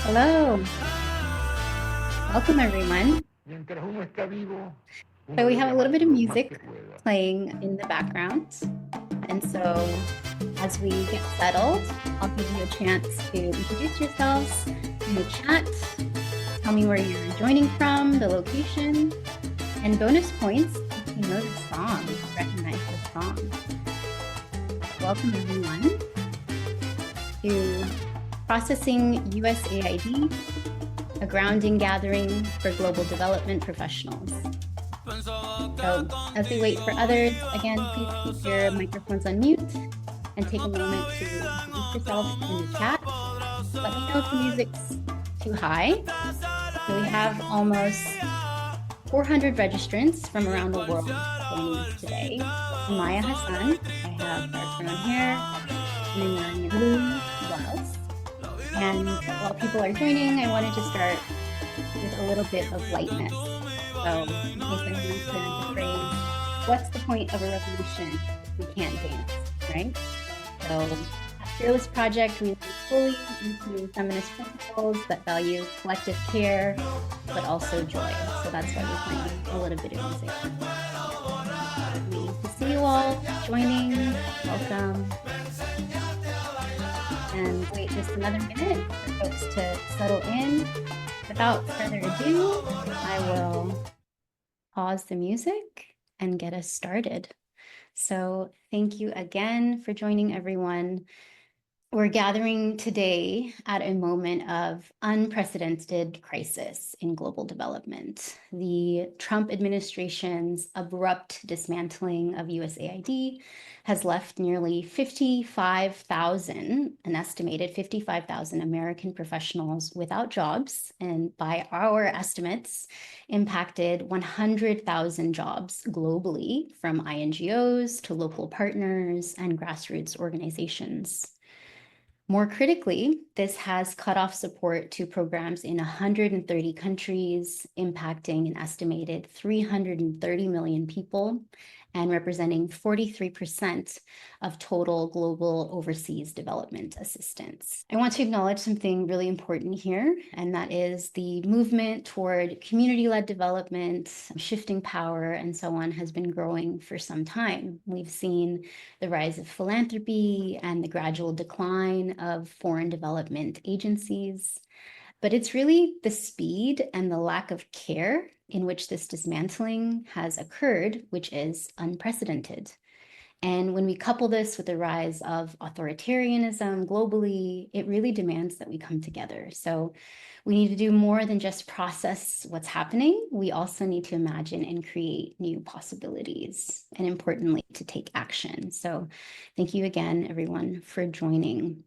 Hello, welcome everyone. Mientras uno está vivo, So uno we debe have a little amar bit of lo más music que pueda. playing in the background. And so as we get settled, I'll give you a chance to introduce yourselves in the chat. Tell me where you're joining from, the location, and bonus points if you know the song, recognize the song. Welcome everyone to Processing USAID, a grounding gathering for global development professionals. So as we wait for others, again, please keep your microphones on mute and take a moment to introduce yourself in the chat. Let me know if the music's too high. So we have almost 400 registrants from around the world joining us today. I'm Maya Hassan. I have dark brown hair and I'm wearing a blue blouse. And while people are joining, I wanted to start with a little bit of lightness. So in case anyone's heard the phrase, what's the point of a revolution if we can't dance, right? So at Fearless Project, we lean fully into feminist principles that value collective care, but also joy. So that's why we're playing a little bit of music. Happy to see you all joining. Welcome. And wait just another minute for folks to settle in. Without further ado, I will pause the music and get us started. So thank you again for joining everyone. We're gathering today at a moment of unprecedented crisis in global development. The Trump administration's abrupt dismantling of USAID has left nearly 55,000, an estimated 55,000 American professionals without jobs, and by our estimates, impacted 100,000 jobs globally, from INGOs to local partners and grassroots organizations. More critically, this has cut off support to programs in 130 countries, impacting an estimated 330 million people and representing 43% of total global overseas development assistance. I want to acknowledge something really important here, and that is the movement toward community-led development, shifting power, and so on has been growing for some time. We've seen the rise of philanthropy and the gradual decline of foreign development agencies. But it's really the speed and the lack of care in which this dismantling has occurred, which is unprecedented. And when we couple this with the rise of authoritarianism globally, it really demands that we come together. So we need to do more than just process what's happening. We also need to imagine and create new possibilities, and importantly, to take action. So thank you again, everyone, for joining.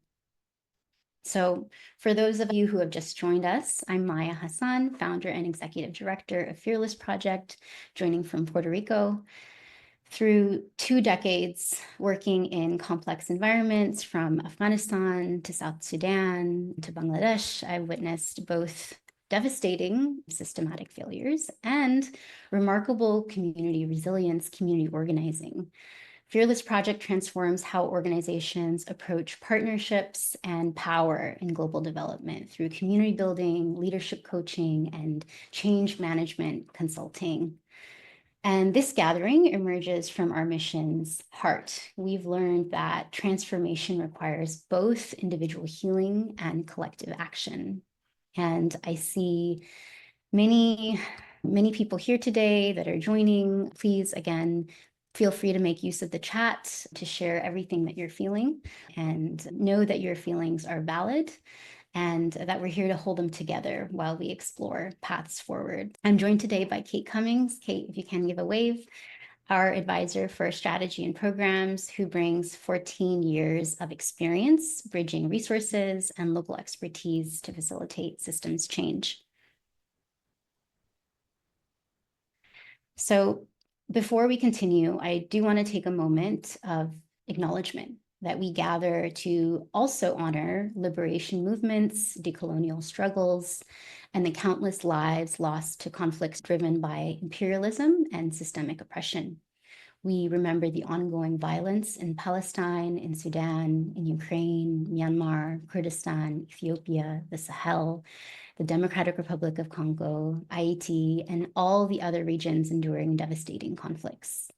So for those of you who have just joined us, I'm Maya Hassan, founder and executive director of Fearless Project, joining from Puerto Rico. Through 2 decades working in complex environments, from Afghanistan to South Sudan to Bangladesh, I've witnessed both devastating systematic failures and remarkable community resilience, community organizing. Fearless Project transforms how organizations approach partnerships and power in global development through community building, leadership coaching, and change management consulting. And this gathering emerges from our mission's heart. We've learned that transformation requires both individual healing and collective action. And I see many people here today that are joining. Please, again, feel free to make use of the chat to share everything that you're feeling, and know that your feelings are valid and that we're here to hold them together while we explore paths forward. I'm joined today by Kate Cummings. Kate, if you can give a wave, our advisor for strategy and programs, who brings 14 years of experience bridging resources and local expertise to facilitate systems change. So before we continue, I do want to take a moment of acknowledgement that we gather to also honor liberation movements, decolonial struggles, and the countless lives lost to conflicts driven by imperialism and systemic oppression. We remember the ongoing violence in Palestine, in Sudan, in Ukraine, Myanmar, Kurdistan, Ethiopia, the Sahel, the Democratic Republic of Congo, Haiti, and all the other regions enduring devastating conflicts.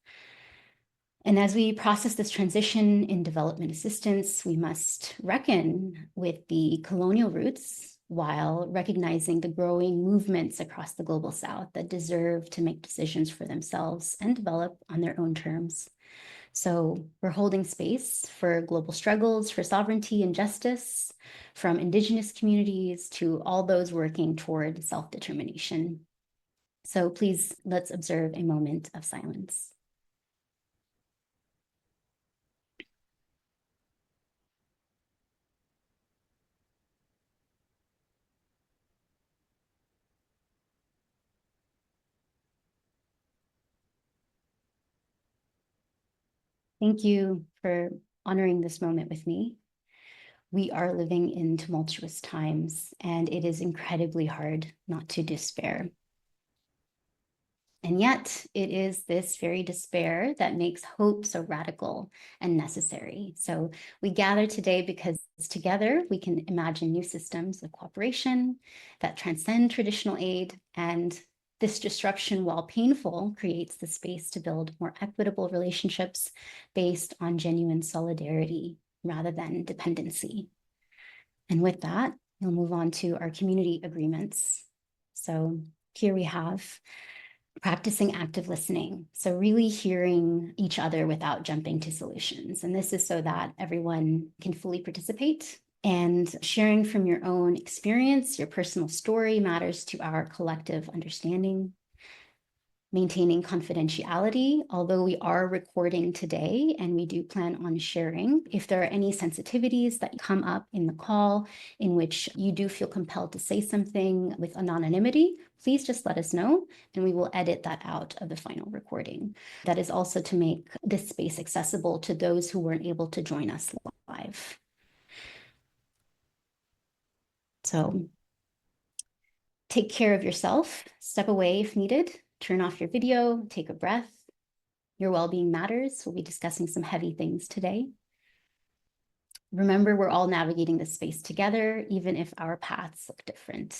And as we process this transition in development assistance, we must reckon with the colonial roots while recognizing the growing movements across the global south that deserve to make decisions for themselves and develop on their own terms. So we're holding space for global struggles for sovereignty and justice, from indigenous communities to all those working toward self-determination. So please, let's observe a moment of silence. Thank you for honoring this moment with me. We are living in tumultuous times, and it is incredibly hard not to despair. And yet, it is this very despair that makes hope so radical and necessary. So we gather today because together we can imagine new systems of cooperation that transcend traditional aid. And this disruption, while painful, creates the space to build more equitable relationships based on genuine solidarity rather than dependency. And with that, we'll move on to our community agreements. So here we have practicing active listening. So really hearing each other without jumping to solutions. And this is so that everyone can fully participate. And sharing from your own experience, your personal story matters to our collective understanding. Maintaining confidentiality, although we are recording today and we do plan on sharing. If there are any sensitivities that come up in the call in which you do feel compelled to say something with anonymity, please just let us know and we will edit that out of the final recording. That is also to make this space accessible to those who weren't able to join us live. So take care of yourself, step away if needed, turn off your video, take a breath. Your well-being matters. We'll be discussing some heavy things today. Remember, we're all navigating this space together, even if our paths look different.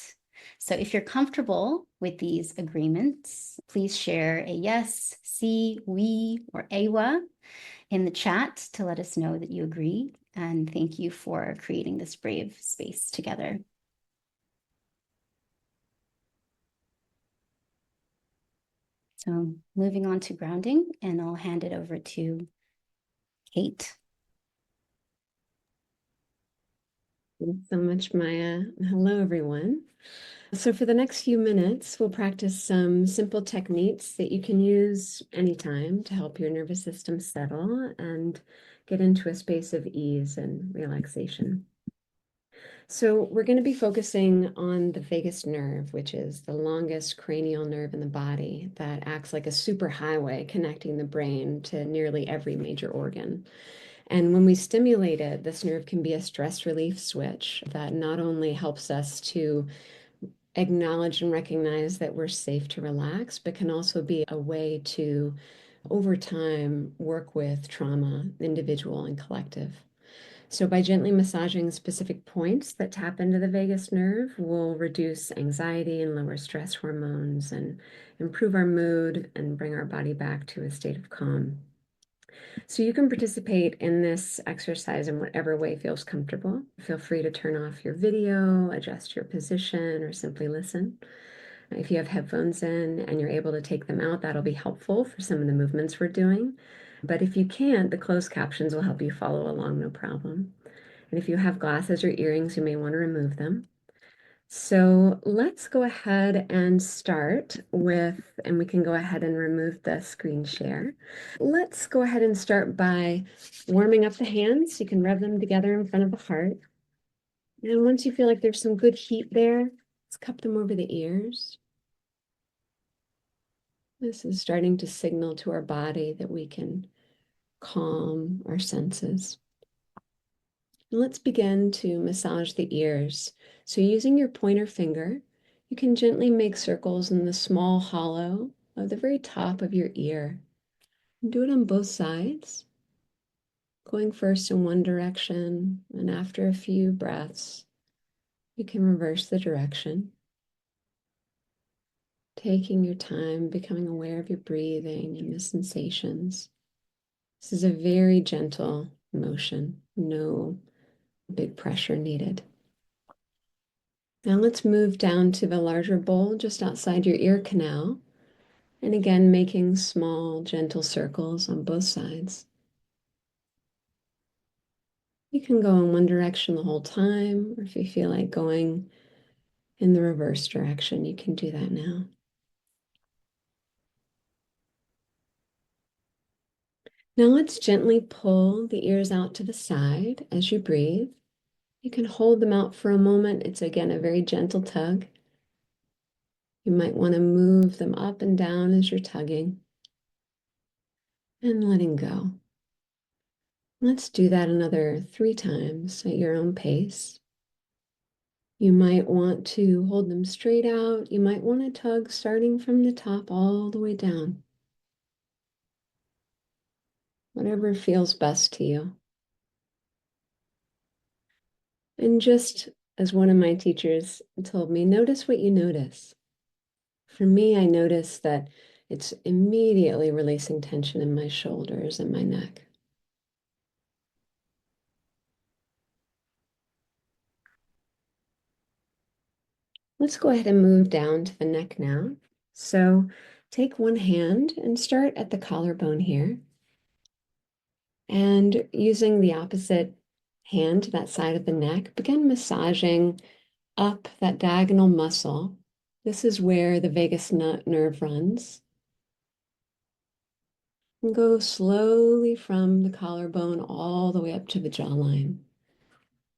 So if you're comfortable with these agreements, please share a yes, see, we, or AWA in the chat to let us know that you agree. And thank you for creating this brave space together. So moving on to grounding, and I'll hand it over to Kate. Thanks so much, Maya. Hello, everyone. So for the next few minutes, we'll practice some simple techniques that you can use anytime to help your nervous system settle and get into a space of ease and relaxation. So we're going to be focusing on the vagus nerve, which is the longest cranial nerve in the body that acts like a superhighway connecting the brain to nearly every major organ. And when we stimulate it, this nerve can be a stress relief switch that not only helps us to acknowledge and recognize that we're safe to relax, but can also be a way to, over time, work with trauma, individual and collective. So by gently massaging specific points that tap into the vagus nerve, we'll reduce anxiety and lower stress hormones and improve our mood and bring our body back to a state of calm. So you can participate in this exercise in whatever way feels comfortable. Feel free to turn off your video, adjust your position, or simply listen. If you have headphones in and you're able to take them out, that'll be helpful for some of the movements we're doing. But if you can't, the closed captions will help you follow along, no problem. And if you have glasses or earrings, you may want to remove them. So let's go ahead and start with, and we can go ahead and remove the screen share. Let's go ahead and start by warming up the hands. You can rub them together in front of the heart. And once you feel like there's some good heat there, let's cup them over the ears. This is starting to signal to our body that we can calm our senses. And let's begin to massage the ears. So using your pointer finger, you can gently make circles in the small hollow of the very top of your ear. Do it on both sides, going first in one direction, and after a few breaths, you can reverse the direction. Taking your time, becoming aware of your breathing and the sensations. This is a very gentle motion, no big pressure needed. Now let's move down to the larger bowl just outside your ear canal. And again, making small, gentle circles on both sides. You can go in one direction the whole time, or if you feel like going in the reverse direction, you can do that now. Now let's gently pull the ears out to the side as you breathe. You can hold them out for a moment. It's again a very gentle tug. You might want to move them up and down as you're tugging and letting go. Let's do that another 3 times at your own pace. You might want to hold them straight out. You might want to tug starting from the top all the way down. Whatever feels best to you. And just as one of my teachers told me, notice what you notice. For me, I notice that it's immediately releasing tension in my shoulders and my neck. Let's go ahead and move down to the neck now. So take one hand and start at the collarbone here. And using the opposite hand to that side of the neck, begin massaging up that diagonal muscle. This is where the vagus nerve runs. And go slowly from the collarbone all the way up to the jawline.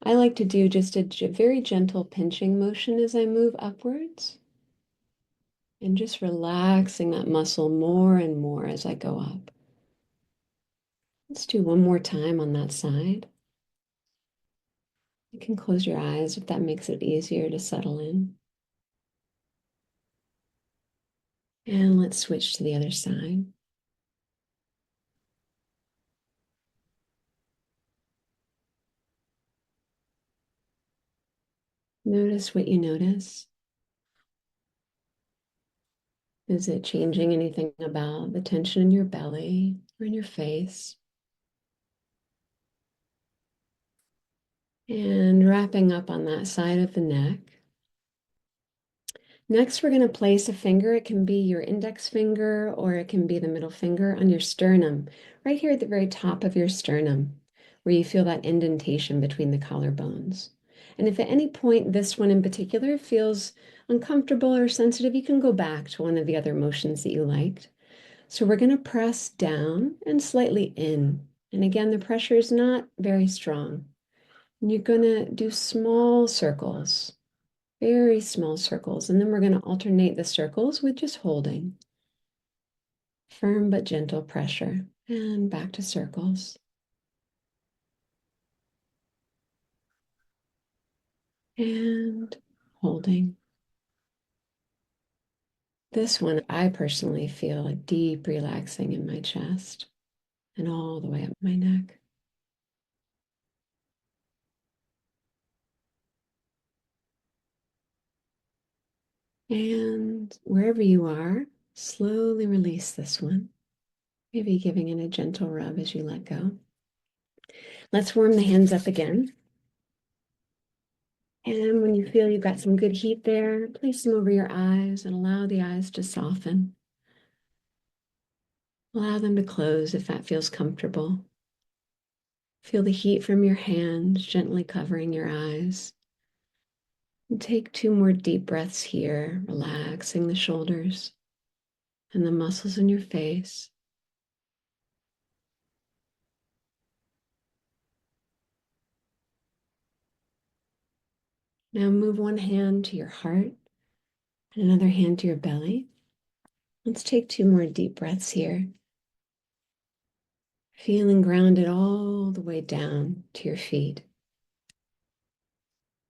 I like to do just a very gentle pinching motion as I move upwards. And just relaxing that muscle more and more as I go up. Let's do one more time on that side. You can close your eyes if that makes it easier to settle in. And let's switch to the other side. Notice what you notice. Is it changing anything about the tension in your belly or in your face? And wrapping up on that side of the neck. Next, we're going to place a finger. It can be your index finger or it can be the middle finger on your sternum, right here at the very top of your sternum, where you feel that indentation between the collarbones. And if at any point this one in particular feels uncomfortable or sensitive, you can go back to one of the other motions that you liked. So we're going to press down and slightly in. And again, the pressure is not very strong. And you're going to do small circles. Very small circles, and then we're going to alternate the circles with just holding. Firm but gentle pressure, and back to circles. And holding. This one, I personally feel a deep relaxing in my chest and all the way up my neck. And wherever you are, slowly release this one. Maybe giving it a gentle rub as you let go. Let's warm the hands up again. And when you feel you've got some good heat there, place them over your eyes and allow the eyes to soften. Allow them to close if that feels comfortable. Feel the heat from your hands gently covering your eyes. And take 2 more deep breaths here, relaxing the shoulders and the muscles in your face. Now move one hand to your heart and another hand to your belly. Let's take 2 more deep breaths here. Feeling grounded all the way down to your feet.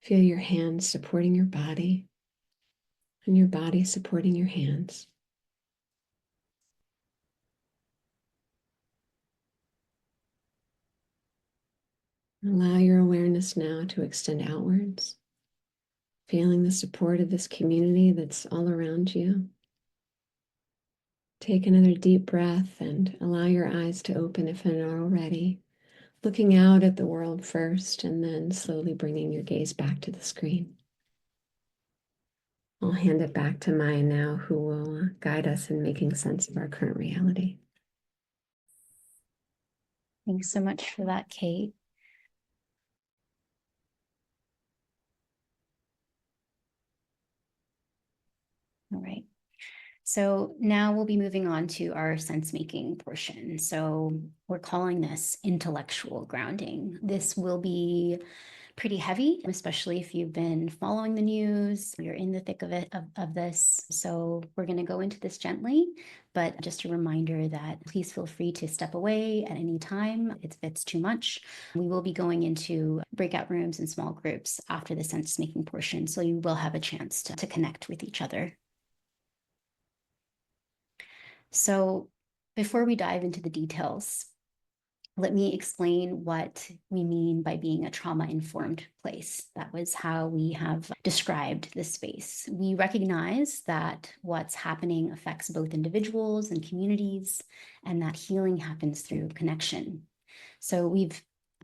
Feel your hands supporting your body and your body supporting your hands. Allow your awareness now to extend outwards, feeling the support of this community that's all around you. Take another deep breath and allow your eyes to open if they're not already, looking out at the world first and then slowly bringing your gaze back to the screen. I'll hand it back to Maya now, who will guide us in making sense of our current reality. Thanks so much for that, Kate. All right. So now we'll be moving on to our sense-making portion. So we're calling this intellectual grounding. This will be pretty heavy, especially if you've been following the news, you're in the thick of it, of this. So we're going to go into this gently, but just a reminder that please feel free to step away at any time if it's too much. We will be going into breakout rooms and small groups after the sense-making portion, so you will have a chance to connect with each other. So before we dive into the details, let me explain what we mean by being a trauma-informed place. That was how we have described this space. We recognize that what's happening affects both individuals and communities, and that healing happens through connection. So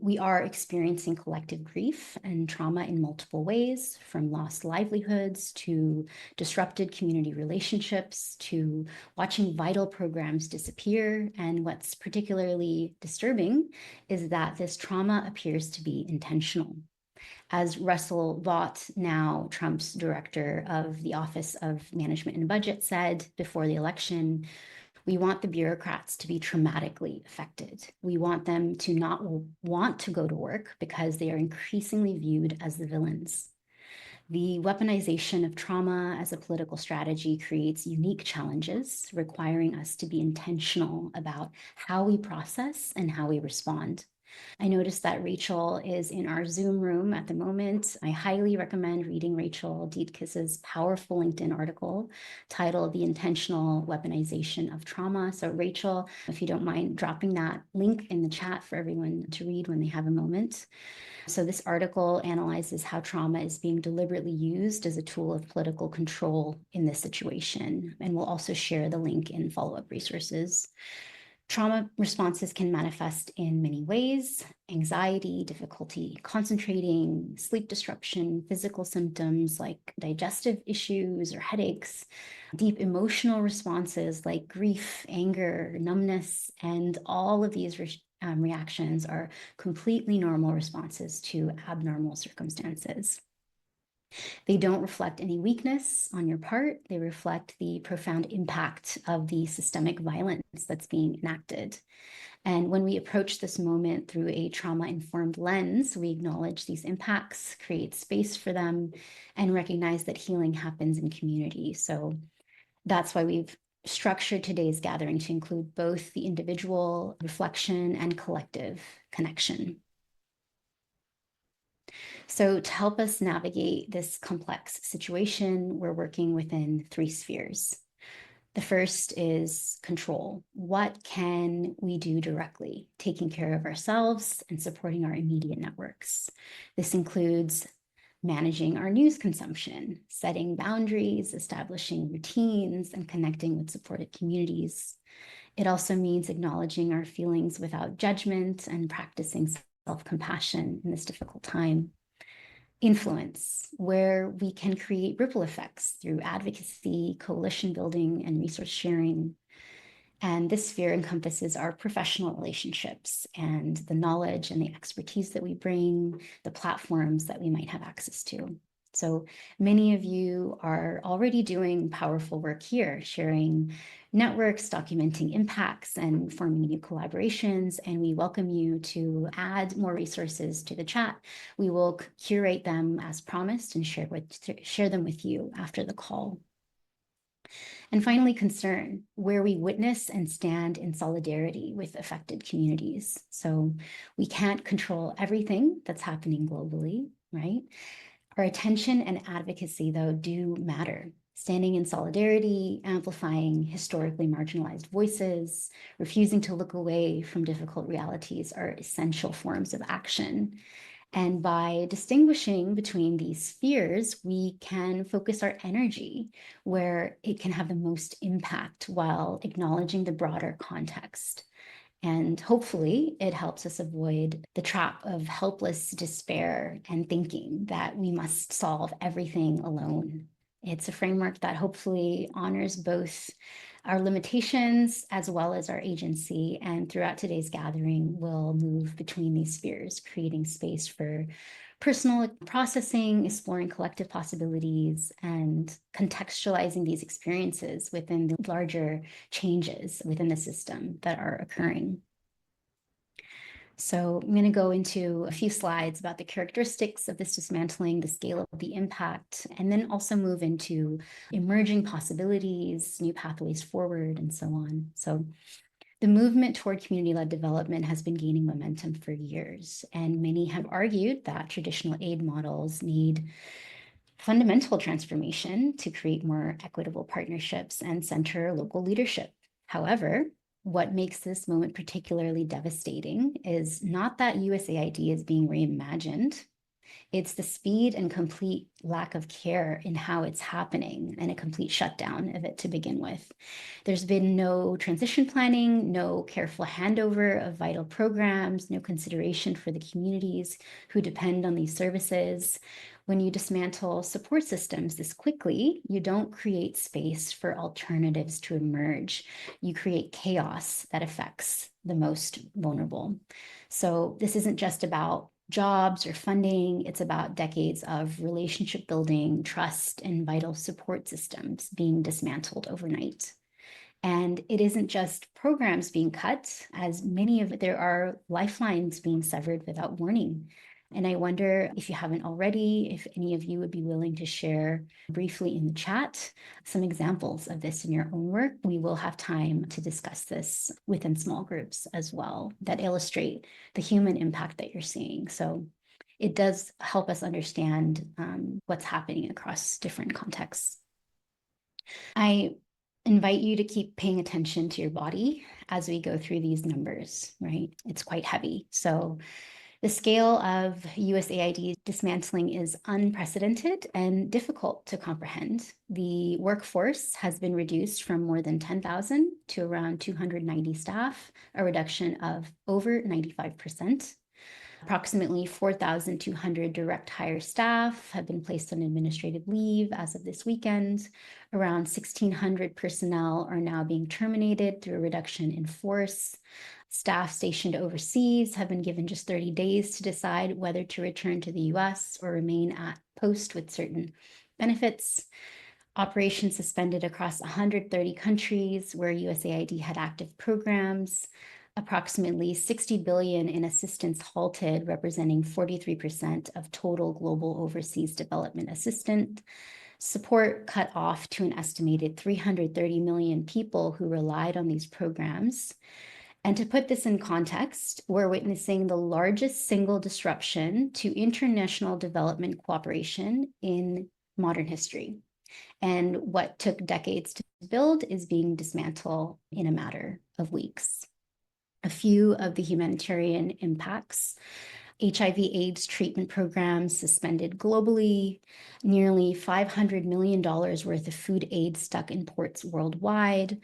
we are experiencing collective grief and trauma in multiple ways, from lost livelihoods to disrupted community relationships to watching vital programs disappear. And what's particularly disturbing is that this trauma appears to be intentional. As Russell Vought, now Trump's director of the Office of Management and Budget, said before the election, we want the bureaucrats to be traumatically affected. We want them to not want to go to work because they are increasingly viewed as the villains. The weaponization of trauma as a political strategy creates unique challenges, requiring us to be intentional about how we process and how we respond. I noticed that Rachel is in our Zoom room at the moment. I highly recommend reading Rachel Dietkes's powerful LinkedIn article titled The Intentional Weaponization of Trauma. So Rachel, if you don't mind dropping that link in the chat for everyone to read when they have a moment. So this article analyzes how trauma is being deliberately used as a tool of political control in this situation. And we'll also share the link in follow-up resources. Trauma responses can manifest in many ways: anxiety, difficulty concentrating, sleep disruption, physical symptoms like digestive issues or headaches, deep emotional responses like grief, anger, numbness, and all of these reactions are completely normal responses to abnormal circumstances. They don't reflect any weakness on your part. They reflect the profound impact of the systemic violence that's being enacted. And when we approach this moment through a trauma-informed lens, we acknowledge these impacts, create space for them, and recognize that healing happens in community. So that's why we've structured today's gathering to include both the individual reflection and collective connection. So to help us navigate this complex situation, we're working within 3 spheres. The first is control. What can we do directly? Taking care of ourselves and supporting our immediate networks. This includes managing our news consumption, setting boundaries, establishing routines, and connecting with supported communities. It also means acknowledging our feelings without judgment and practicing self-compassion in this difficult time. Influence, where we can create ripple effects through advocacy, coalition building, and resource sharing. And this sphere encompasses our professional relationships and the knowledge and the expertise that we bring, the platforms that we might have access to. So many of you are already doing powerful work here, sharing networks, documenting impacts, and forming new collaborations. And we welcome you to add more resources to the chat. We will curate them as promised and share them with you after the call. And finally, concern, where we witness and stand in solidarity with affected communities. So we can't control everything that's happening globally, right? Our attention and advocacy, though, do matter. Standing in solidarity, amplifying historically marginalized voices, refusing to look away from difficult realities are essential forms of action. And by distinguishing between these spheres, we can focus our energy where it can have the most impact while acknowledging the broader context. And hopefully, it helps us avoid the trap of helpless despair and thinking that we must solve everything alone. It's a framework that hopefully honors both our limitations as well as our agency. And throughout today's gathering, we'll move between these spheres, creating space for personal processing, exploring collective possibilities, and contextualizing these experiences within the larger changes within the system that are occurring. So I'm going to go into a few slides about the characteristics of this dismantling, the scale of the impact, and then also move into emerging possibilities, new pathways forward, and so on. So the movement toward community-led development has been gaining momentum for years, and many have argued that traditional aid models need fundamental transformation to create more equitable partnerships and center local leadership. However, what makes this moment particularly devastating is not that USAID is being reimagined. It's the speed and complete lack of care in how it's happening and a complete shutdown of it to begin with. There's been no transition planning, no careful handover of vital programs, no consideration for the communities who depend on these services. When you dismantle support systems this quickly, you don't create space for alternatives to emerge. You create chaos that affects the most vulnerable. So this isn't just about jobs or funding. It's about decades of relationship building, trust, and vital support systems being dismantled overnight. And it isn't just programs being cut, as many of there are lifelines being severed without warning. And I wonder if you haven't already, if any of you would be willing to share briefly in the chat some examples of this in your own work. We will have time to discuss this within small groups as well that illustrate the human impact that you're seeing. So it does help us understand what's happening across different contexts. I invite you to keep paying attention to your body as we go through these numbers, right? It's quite heavy. So the scale of USAID dismantling is unprecedented and difficult to comprehend. The workforce has been reduced from more than 10,000 to around 290 staff, a reduction of over 95%. Approximately 4,200 direct hire staff have been placed on administrative leave as of this weekend. Around 1,600 personnel are now being terminated through a reduction in force. Staff stationed overseas have been given just 30 days to decide whether to return to the US or remain at post with certain benefits. Operations suspended across 130 countries where USAID had active programs. Approximately 60 billion in assistance halted, representing 43% of total global overseas development assistance. Support cut off to an estimated 330 million people who relied on these programs. And to put this in context, we're witnessing the largest single disruption to international development cooperation in modern history. And what took decades to build is being dismantled in a matter of weeks. A few of the humanitarian impacts: HIV/AIDS treatment programs suspended globally, nearly $500 million worth of food aid stuck in ports worldwide,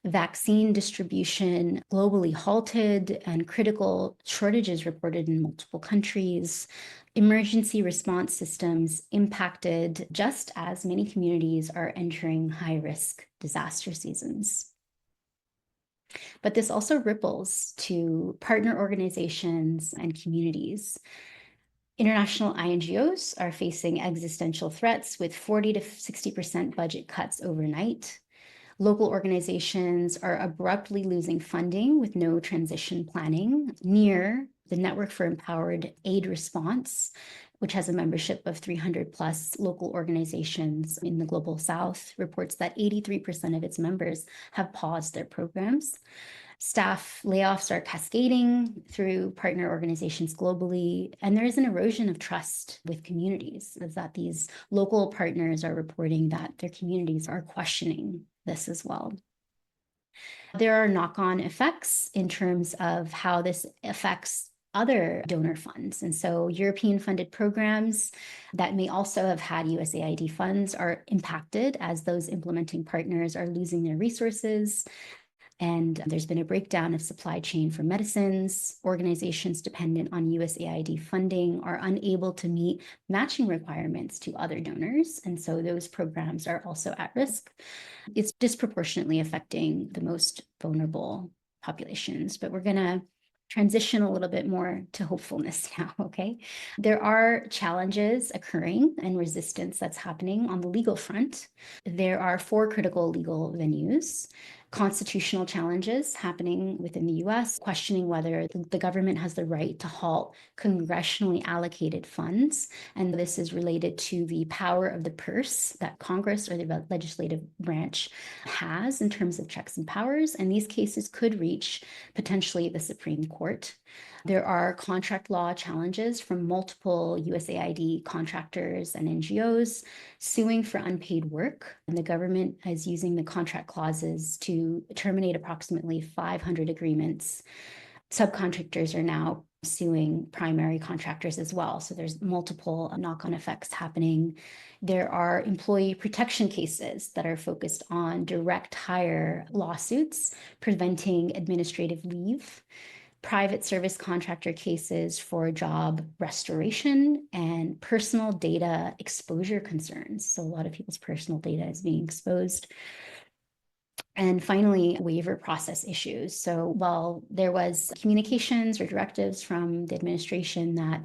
vaccine distribution globally halted, and critical shortages reported in multiple countries. Emergency response systems impacted just as many communities are entering high-risk disaster seasons. But this also ripples to partner organizations and communities. International INGOs are facing existential threats with 40 to 60% budget cuts overnight. Local organizations are abruptly losing funding with no transition planning. NEAR, the Network for Empowered Aid Response, which has a membership of 300 plus local organizations in the Global South, reports that 83% of its members have paused their programs. Staff layoffs are cascading through partner organizations globally, and there is an erosion of trust with communities, is that these local partners are reporting that their communities are questioning this as well. There are knock-on effects in terms of how this affects other donor funds. And so European funded programs that may also have had USAID funds are impacted as those implementing partners are losing their resources. And there's been a breakdown of supply chain for medicines. Organizations dependent on USAID funding are unable to meet matching requirements to other donors. And so those programs are also at risk. It's disproportionately affecting the most vulnerable populations, but we're going to transition a little bit more to hopefulness now, okay? There are challenges occurring and resistance that's happening on the legal front. There are 4 critical legal venues. Constitutional challenges happening within the US, questioning whether the government has the right to halt congressionally allocated funds. And this is related to the power of the purse that Congress or the legislative branch has in terms of checks and powers. And these cases could reach potentially the Supreme Court. There are contract law challenges from multiple USAID contractors and NGOs suing for unpaid work. And the government is using the contract clauses to terminate approximately 500 agreements. Subcontractors are now suing primary contractors as well. So there's multiple knock-on effects happening. There are employee protection cases that are focused on direct hire lawsuits, preventing administrative leave, private service contractor cases for job restoration, and personal data exposure concerns. So a lot of people's personal data is being exposed. And finally, waiver process issues. So while there was communications or directives from the administration that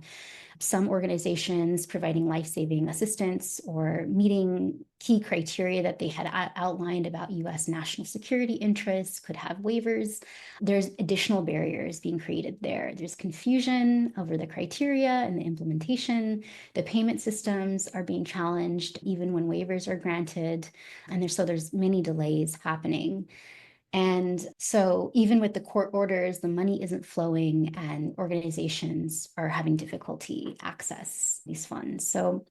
some organizations providing life-saving assistance or meeting key criteria that they had outlined about US national security interests could have waivers, there's additional barriers being created there. There's confusion over the criteria and the implementation. The payment systems are being challenged even when waivers are granted. And there's many delays happening. And so even with the court orders, the money isn't flowing and organizations are having difficulty access these funds. So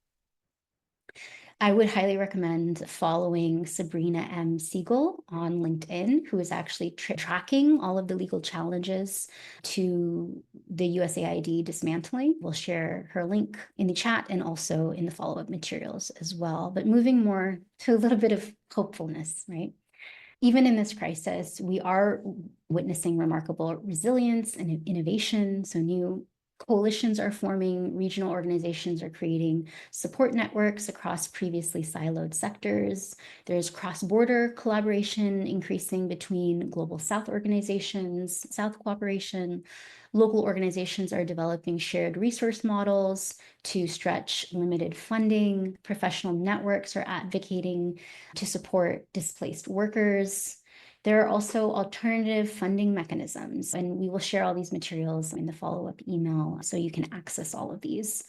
I would highly recommend following Sabrina M. Siegel on LinkedIn, who is actually tracking all of the legal challenges to the USAID dismantling. We'll share her link in the chat and also in the follow-up materials as well. But moving more to a little bit of hopefulness, right? Even in this crisis, we are witnessing remarkable resilience and innovation. So new coalitions are forming, regional organizations are creating support networks across previously siloed sectors. There's cross-border collaboration increasing between Global South organizations, South cooperation. Local organizations are developing shared resource models to stretch limited funding. Professional networks are advocating to support displaced workers. There are also alternative funding mechanisms, and we will share all these materials in the follow-up email so you can access all of these.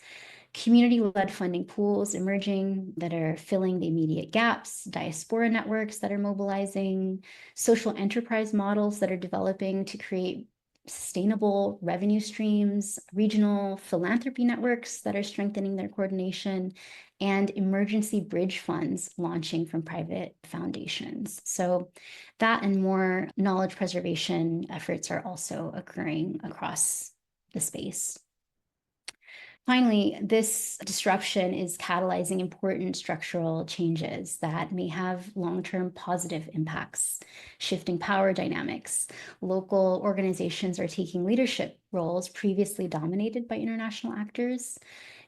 Community-led funding pools emerging that are filling the immediate gaps, diaspora networks that are mobilizing, social enterprise models that are developing to create sustainable revenue streams, regional philanthropy networks that are strengthening their coordination, and emergency bridge funds launching from private foundations. So that and more knowledge preservation efforts are also occurring across the space. Finally, this disruption is catalyzing important structural changes that may have long-term positive impacts, shifting power dynamics. Local organizations are taking leadership roles previously dominated by international actors.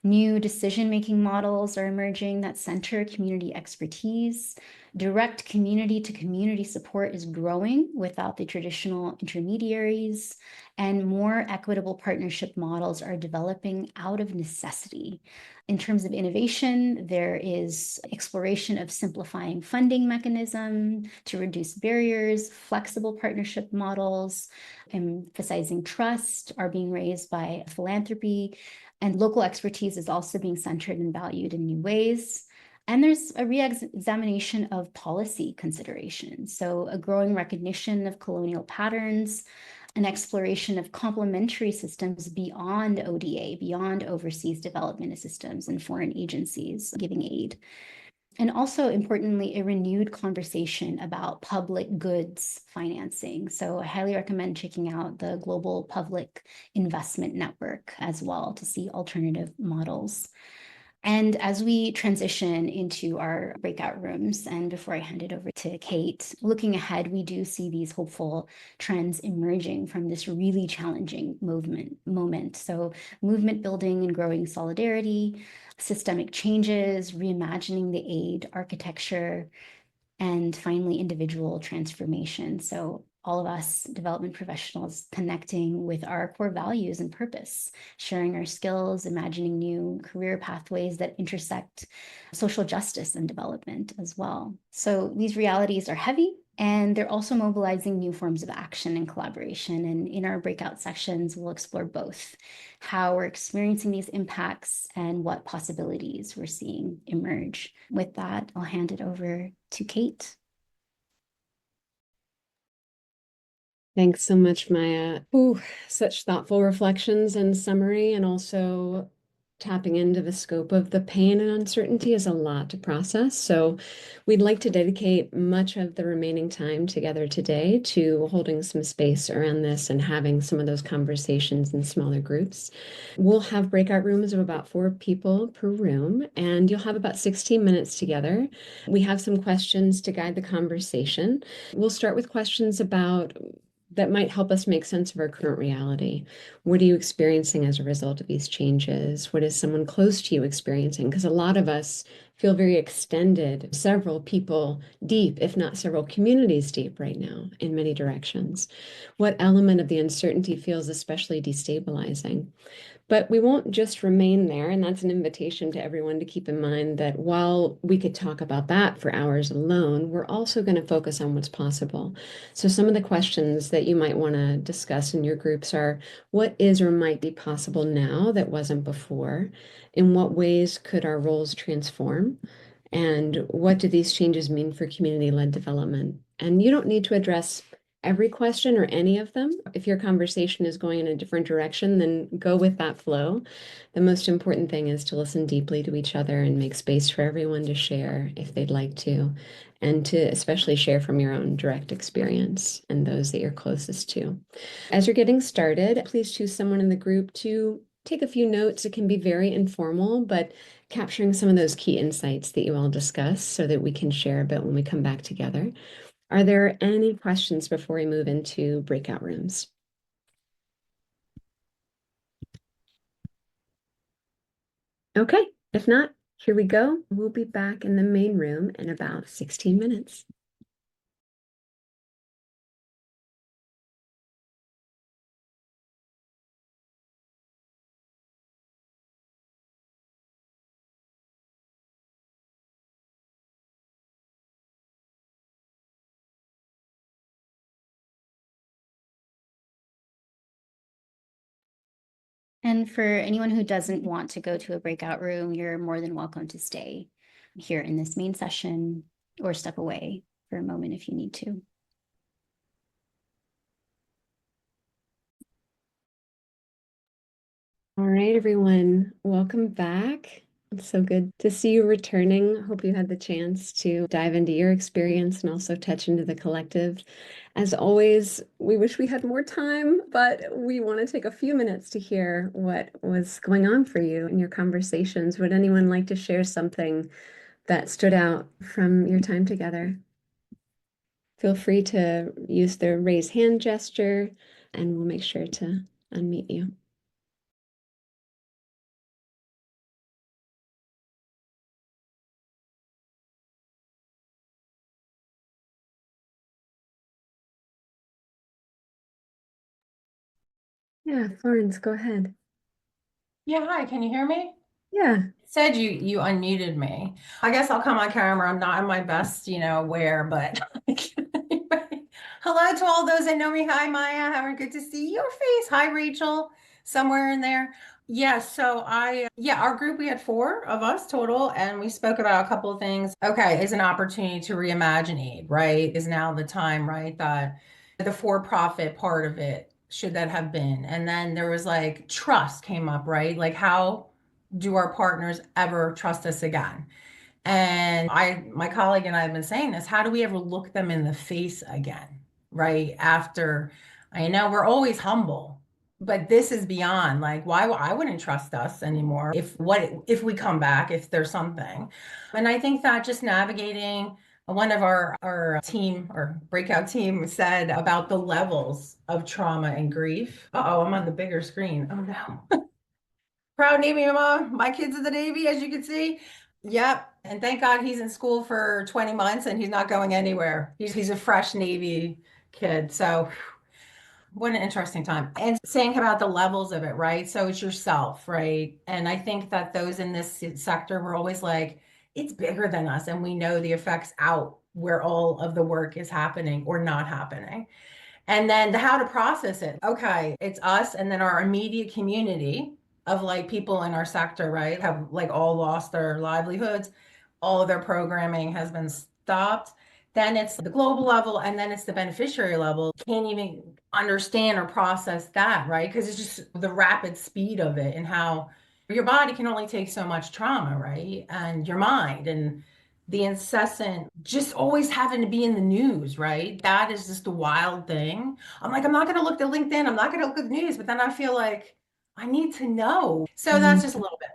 New decision-making models are emerging that center community expertise. Direct community-to-community support is growing without the traditional intermediaries, and more equitable partnership models are developing out of necessity. In terms of innovation, there is exploration of simplifying funding mechanism to reduce barriers, flexible partnership models, emphasizing trust are being raised by philanthropy, and local expertise is also being centered and valued in new ways. And there's a re-examination of policy considerations. So a growing recognition of colonial patterns, an exploration of complementary systems beyond ODA, beyond overseas development systems and foreign agencies giving aid. And also importantly, a renewed conversation about public goods financing. So I highly recommend checking out the Global Public Investment Network as well to see alternative models. And as we transition into our breakout rooms, and before I hand it over to Kate, looking ahead, we do see these hopeful trends emerging from this really challenging moment. So movement building and growing solidarity, systemic changes, reimagining the aid architecture, and finally, individual transformation. So all of us development professionals connecting with our core values and purpose, sharing our skills, imagining new career pathways that intersect social justice and development as well. So these realities are heavy, and they're also mobilizing new forms of action and collaboration. And in our breakout sessions, we'll explore both how we're experiencing these impacts and what possibilities we're seeing emerge. With that, I'll hand it over to Kate. Thanks so much, Maya. Ooh, such thoughtful reflections and summary, and also tapping into the scope of the pain and uncertainty is a lot to process. So we'd like to dedicate much of the remaining time together today to holding some space around this and having some of those conversations in smaller groups. We'll have breakout rooms of about 4 people per room, and you'll have about 16 minutes together. We have some questions to guide the conversation. We'll start with questions about that might help us make sense of our current reality. What are you experiencing as a result of these changes? What is someone close to you experiencing? Because a lot of us feel very extended, several people deep, if not several communities deep right now in many directions. What element of the uncertainty feels especially destabilizing? But we won't just remain there. And that's an invitation to everyone to keep in mind that while we could talk about that for hours alone, we're also going to focus on what's possible. So some of the questions that you might want to discuss in your groups are, what is or might be possible now that wasn't before? In what ways could our roles transform? And what do these changes mean for community-led development? And you don't need to address every question or any of them. If your conversation is going in a different direction, then go with that flow. The most important thing is to listen deeply to each other and make space for everyone to share if they'd like to, and to especially share from your own direct experience and those that you're closest to. As you're getting started, please choose someone in the group to take a few notes. It can be very informal, but capturing some of those key insights that you all discuss so that we can share a bit when we come back together. Are there any questions before we move into breakout rooms? Okay, if not, here we go. We'll be back in the main room in about 16 minutes. And for anyone who doesn't want to go to a breakout room, you're more than welcome to stay here in this main session or step away for a moment if you need to. All right, everyone, welcome back. It's so good to see you returning. Hope you had the chance to dive into your experience and also touch into the collective. As always, we wish we had more time, but we want to take a few minutes to hear what was going on for you in your conversations. Would anyone like to share something that stood out from your time together? Feel free to use the raise hand gesture, and we'll make sure to unmute you. Yeah, Florence, go ahead. Yeah, hi, can you hear me? Yeah. It said you unmuted me. I guess I'll come on camera. I'm not in my best, wear, but anyway. Hello to all those that know me. Hi, Maya. How good to see your face. Hi, Rachel, somewhere in there. Yeah, so our group, we had four of us total, and we spoke about a couple of things. Okay, is an opportunity to reimagine aid, right? Is now the time, right? That the for-profit part of it, should that have been? And then there was like trust came up, right? Like, how do our partners ever trust us again? And my colleague and I have been saying this, how do we ever look them in the face again, right? After, I know we're always humble, but this is beyond like, why I wouldn't trust us anymore if we come back, if there's something. And I think that just navigating, one of our team or breakout team said about the levels of trauma and grief. Uh-oh, I'm on the bigger screen. Oh no. Proud Navy mom. My kids in the Navy, as you can see. Yep. And thank God he's in school for 20 months and he's not going anywhere. He's a fresh Navy kid. So what an interesting time. And saying about the levels of it, right? So it's yourself, right? And I think that those in this sector were always like, it's bigger than us. And we know the effects out where all of the work is happening or not happening. And then how to process it. Okay, it's us and then our immediate community of like people in our sector, right? Have like all lost their livelihoods. All of their programming has been stopped. Then it's the global level and then it's the beneficiary level. Can't even understand or process that, right? Because it's just the rapid speed of it and how your body can only take so much trauma, right? And your mind and the incessant just always having to be in the news, right? That is just a wild thing. I'm like, I'm not going to look at LinkedIn. I'm not going to look at the news, but then I feel like I need to know. So that's just a little bit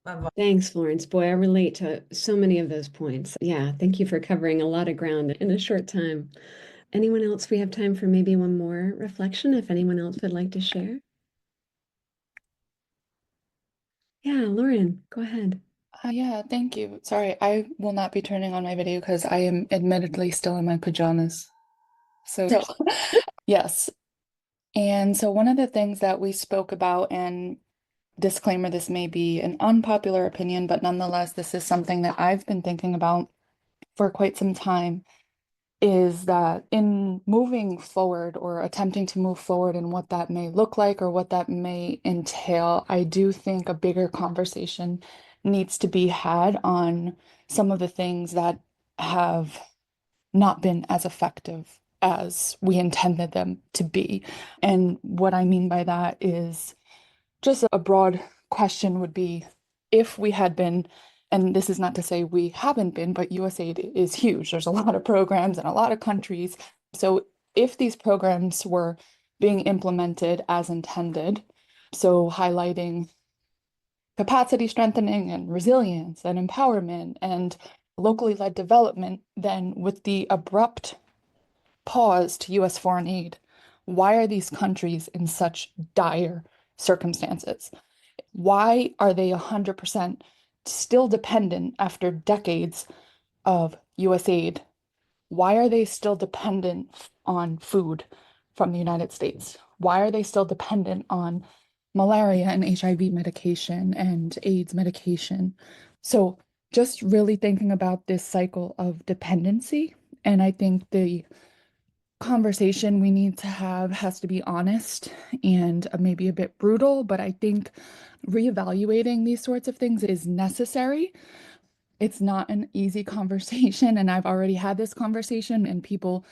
of Thanks, Florence. Boy, I relate to so many of those points. Yeah, thank you for covering a lot of ground in a short time. Anyone else? We have time for maybe one more reflection if anyone else would like to share. Yeah, Lauren, go ahead. Yeah, thank you. Sorry, I will not be turning on my video because I am admittedly still in my pajamas. So, yes. And so one of the things that we spoke about, and disclaimer, this may be an unpopular opinion, but nonetheless, this is something that I've been thinking about for quite some time, is that in moving forward or attempting to move forward and what that may look like or what that may entail, I do think a bigger conversation needs to be had on some of the things that have not been as effective as we intended them to be. And what I mean by that is just a broad question would be if we had been, and this is not to say we haven't been, but USAID is huge. There's a lot of programs in a lot of countries. So if these programs were being implemented as intended, so highlighting capacity strengthening and resilience and empowerment and locally led development, then with the abrupt pause to US foreign aid, why are these countries in such dire circumstances? Why are they 100% still dependent after decades of US aid? Why are they still dependent on food from the United States? Why are they still dependent on malaria and HIV medication and AIDS medication? So just really thinking about this cycle of dependency. And I think the conversation we need to have has to be honest and maybe a bit brutal, but I think reevaluating these sorts of things is necessary. It's not an easy conversation, and I've already had this conversation and people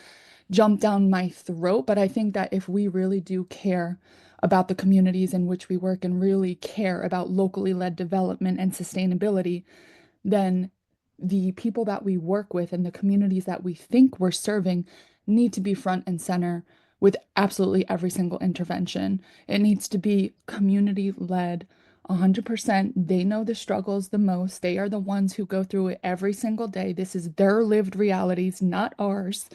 jump down my throat, but I think that if we really do care about the communities in which we work and really care about locally led development and sustainability, then the people that we work with and the communities that we think we're serving need to be front and center with absolutely every single intervention. It needs to be community led 100%. They know the struggles the most. They are the ones who go through it every single day. This is their lived realities, not ours.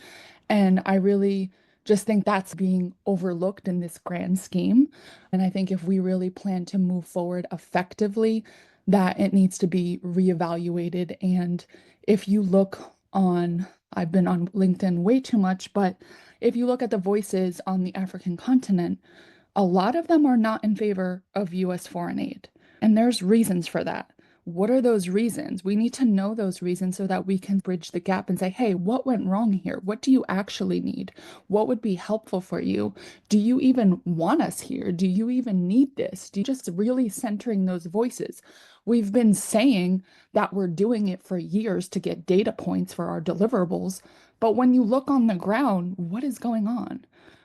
And I really just think that's being overlooked in this grand scheme. And I think if we really plan to move forward effectively, that it needs to be reevaluated. And if you look on, I've been on LinkedIn way too much, but if you look at the voices on the African continent, a lot of them are not in favor of US foreign aid. And there's reasons for that. What are those reasons? We need to know those reasons so that we can bridge the gap and say, hey, what went wrong here? What do you actually need? What would be helpful for you? Do you even want us here? Do you even need this? Do you just really centering those voices? We've been saying that we're doing it for years to get data points for our deliverables. But when you look on the ground, what is going on?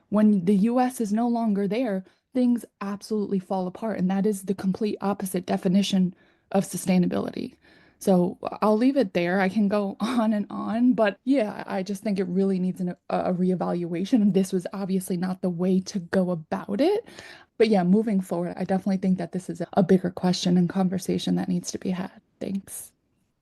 When the US is no longer there, things absolutely fall apart. And that is the complete opposite definition of sustainability. So I'll leave it there. I can go on, but yeah, I just think it really needs a reevaluation. And this was obviously not the way to go about it. But yeah, moving forward, I definitely think that this is a bigger question and conversation that needs to be had. Thanks.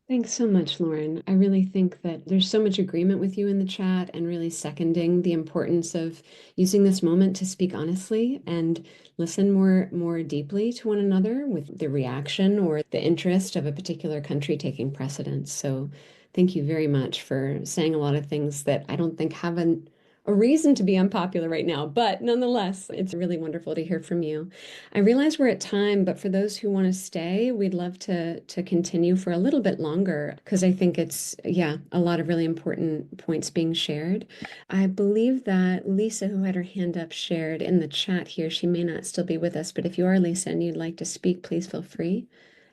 Thanks so much, Lauren. I really think that there's so much agreement with you in the chat and really seconding the importance of using this moment to speak honestly and listen more deeply to one another with the reaction or the interest of a particular country taking precedence. So thank you very much for saying a lot of things that I don't think have a reason to be unpopular right now, but nonetheless, it's really wonderful to hear from you. I realize we're at time, but for those who want to stay, we'd love to continue for a little bit longer because I think it's, yeah, a lot of really important points being shared. I believe that Lisa, who had her hand up, shared in the chat here. She may not still be with us, but if you are Lisa and you'd like to speak, please feel free.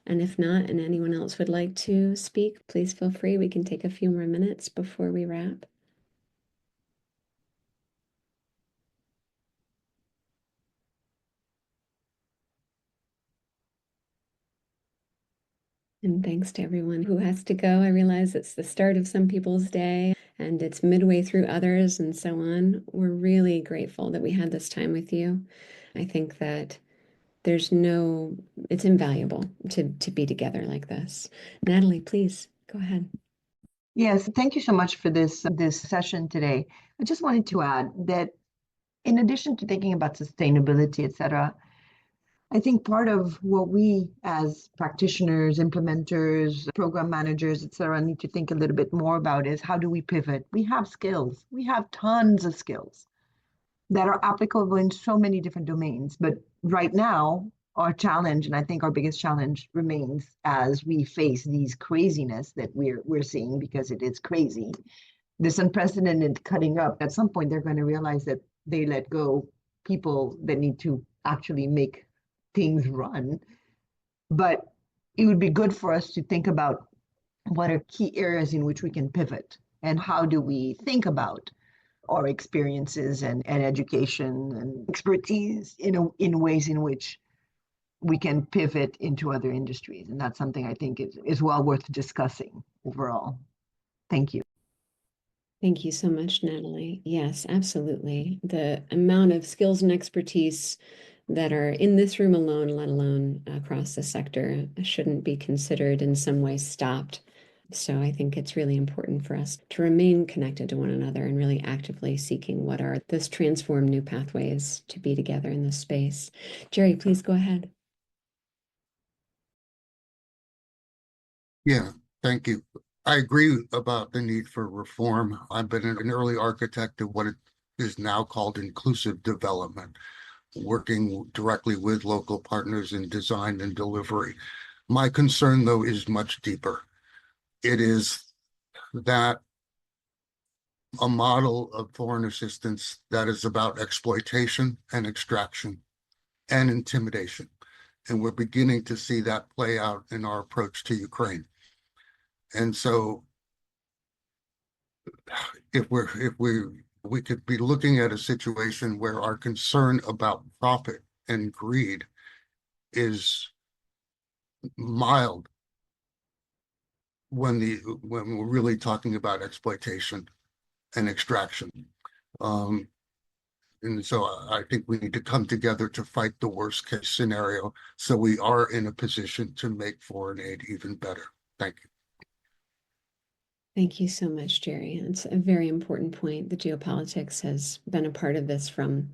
And if not, and anyone else would like to speak, please feel free. We can take a few more minutes before we wrap. And thanks to everyone who has to go. I realize it's the start of some people's day and it's midway through others and so on. We're really grateful that we had this time with you. I think that it's invaluable to be together like this. Natalie, please go ahead. Yes, thank you so much for this session today. I just wanted to add that in addition to thinking about sustainability, et cetera, I think part of what we as practitioners, implementers, program managers, et cetera, need to think a little bit more about is how do we pivot? We have skills. We have tons of skills that are applicable in so many different domains. But right now, our challenge, and I think our biggest challenge remains as we face these craziness that we're seeing because it is crazy, this unprecedented cutting up. At some point, they're going to realize that they let go people that need to actually make things run. But it would be good for us to think about what are key areas in which we can pivot and how do we think about our experiences and education and expertise in ways in which we can pivot into other industries. And that's something I think is well worth discussing overall. Thank you. Thank you so much, Natalie. Yes, absolutely. The amount of skills and expertise that are in this room alone, let alone across the sector, shouldn't be considered in some way stopped. So I think it's really important for us to remain connected to one another and really actively seeking what are those transformed new pathways to be together in this space. Jerry, please go ahead. Yeah, thank you. I agree about the need for reform. I've been an early architect of what it is now called inclusive development, working directly with local partners in design and delivery. My concern, though, is much deeper. It is that a model of foreign assistance that is about exploitation and extraction and intimidation. And we're beginning to see that play out in our approach to Ukraine. And so if we could be looking at a situation where our concern about profit and greed is mild when we're really talking about exploitation and extraction. And so I think we need to come together to fight the worst case scenario so we are in a position to make foreign aid even better. Thank you. Thank you so much, Jerry. It's a very important point. The geopolitics has been a part of this from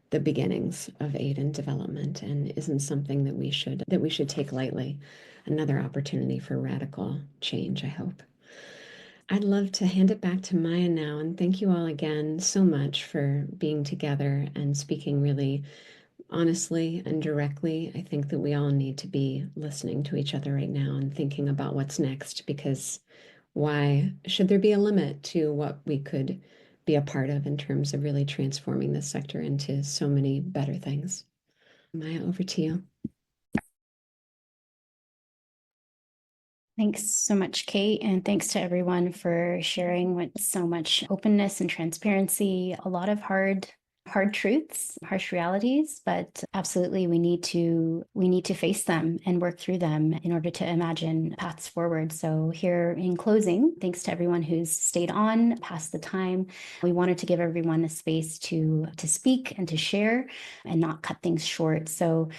the beginnings of aid and development and isn't something that we should take lightly. Another opportunity for radical change, I hope. I'd love to hand it back to Maya now, and thank you all again so much for being together and speaking really honestly and directly, I think that we all need to be listening to each other right now and thinking about what's next, because why should there be a limit to what we could be a part of in terms of really transforming this sector into so many better things? Maya, over to you. Thanks so much, Kate, and thanks to everyone for sharing with so much openness and transparency. A lot of hard truths, harsh realities, but absolutely we need to face them and work through them in order to imagine paths forward. So here in closing, thanks to everyone who's stayed on past the time. We wanted to give everyone a space to speak and to share and not cut things short. So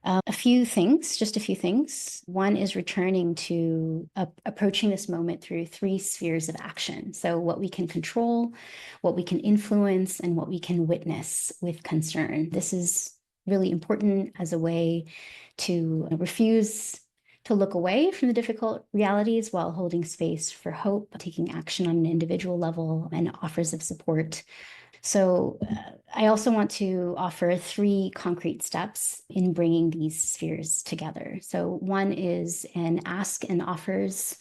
just a few things. One is returning to approaching this moment through 3 spheres of action. So what we can control, what we can influence, and what we can witness with concern. This is really important as a way to refuse to look away from the difficult realities while holding space for hope, taking action on an individual level, and offers of support. So I also want to offer 3 concrete steps in bringing these spheres together. So one is an ask and offers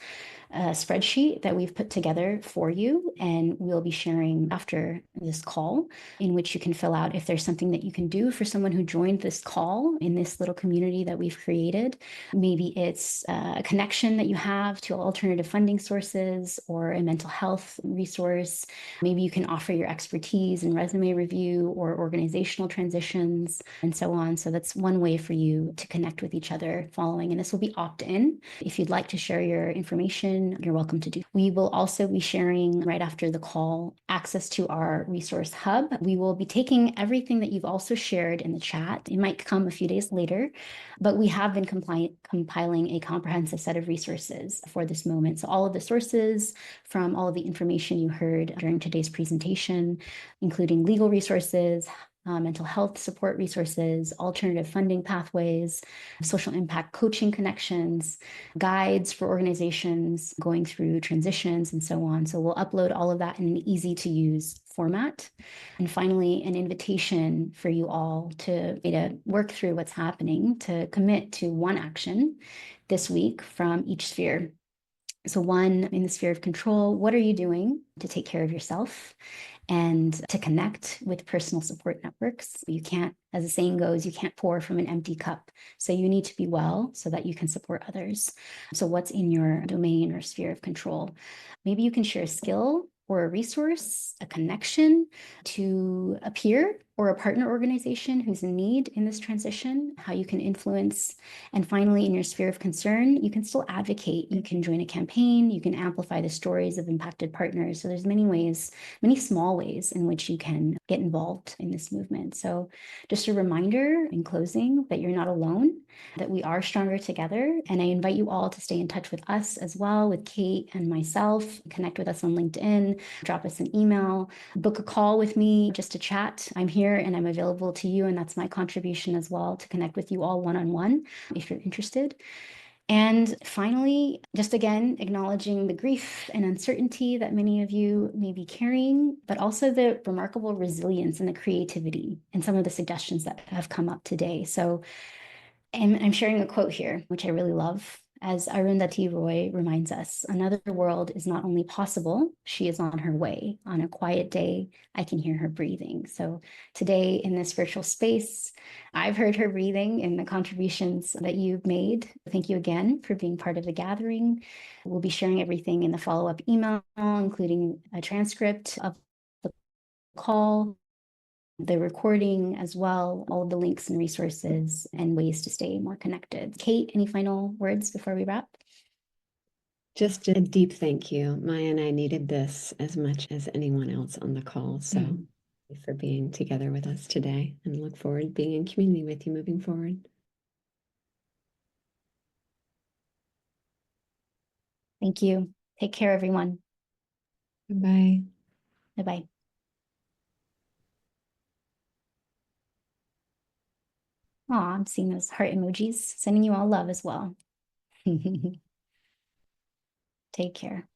spreadsheet that we've put together for you, and we'll be sharing after this call, in which you can fill out if there's something that you can do for someone who joined this call in this little community that we've created. Maybe it's a connection that you have to alternative funding sources or a mental health resource. Maybe you can offer your expertise in resume review or organizational transitions and so on. So that's one way for you to connect with each other following, and this will be opt-in. If you'd like to share your information, you're welcome to do. We will also be sharing right after the call access to our resource hub. We will be taking everything that you've also shared in the chat. It might come a few days later, but we have been compiling a comprehensive set of resources for this moment. So all of the sources from all of the information you heard during today's presentation, including legal resources, mental health support resources, alternative funding pathways, social impact coaching connections, guides for organizations going through transitions, and so on. So we'll upload all of that in an easy to use format. And finally, an invitation for you all to work through what's happening, to commit to one action this week from each sphere. So one, in the sphere of control, what are you doing to take care of yourself and to connect with personal support networks? You can't, as the saying goes, you can't pour from an empty cup. So you need to be well so that you can support others. So what's in your domain or sphere of control? Maybe you can share a skill or a resource, a connection to a peer or a partner organization who's in need in this transition, how you can influence. And finally, in your sphere of concern, you can still advocate. You can join a campaign, you can amplify the stories of impacted partners. So there's many ways, many small ways in which you can get involved in this movement. So just a reminder in closing that you're not alone, that we are stronger together. And I invite you all to stay in touch with us as well, with Kate and myself. Connect with us on LinkedIn, drop us an email, book a call with me just to chat. I'm here and I'm available to you, and that's my contribution as well, to connect with you all one-on-one if you're interested. And finally, just again, acknowledging the grief and uncertainty that many of you may be carrying, but also the remarkable resilience and the creativity and some of the suggestions that have come up today. So I'm sharing a quote here, which I really love. As Arundhati Roy reminds us, another world is not only possible, she is on her way. On a quiet day, I can hear her breathing. So today in this virtual space, I've heard her breathing in the contributions that you've made. Thank you again for being part of the gathering. We'll be sharing everything in the follow-up email, including a transcript of the call, the recording as well, all of the links and resources and ways to stay more connected. Kate, any final words before we wrap? Just a deep thank you. Maya and I needed this as much as anyone else on the call. So thank you for being together with us today, and look forward to being in community with you moving forward. Thank you. Take care, everyone. Bye-bye. Bye-bye. Aw, I'm seeing those heart emojis. Sending you all love as well. Take care.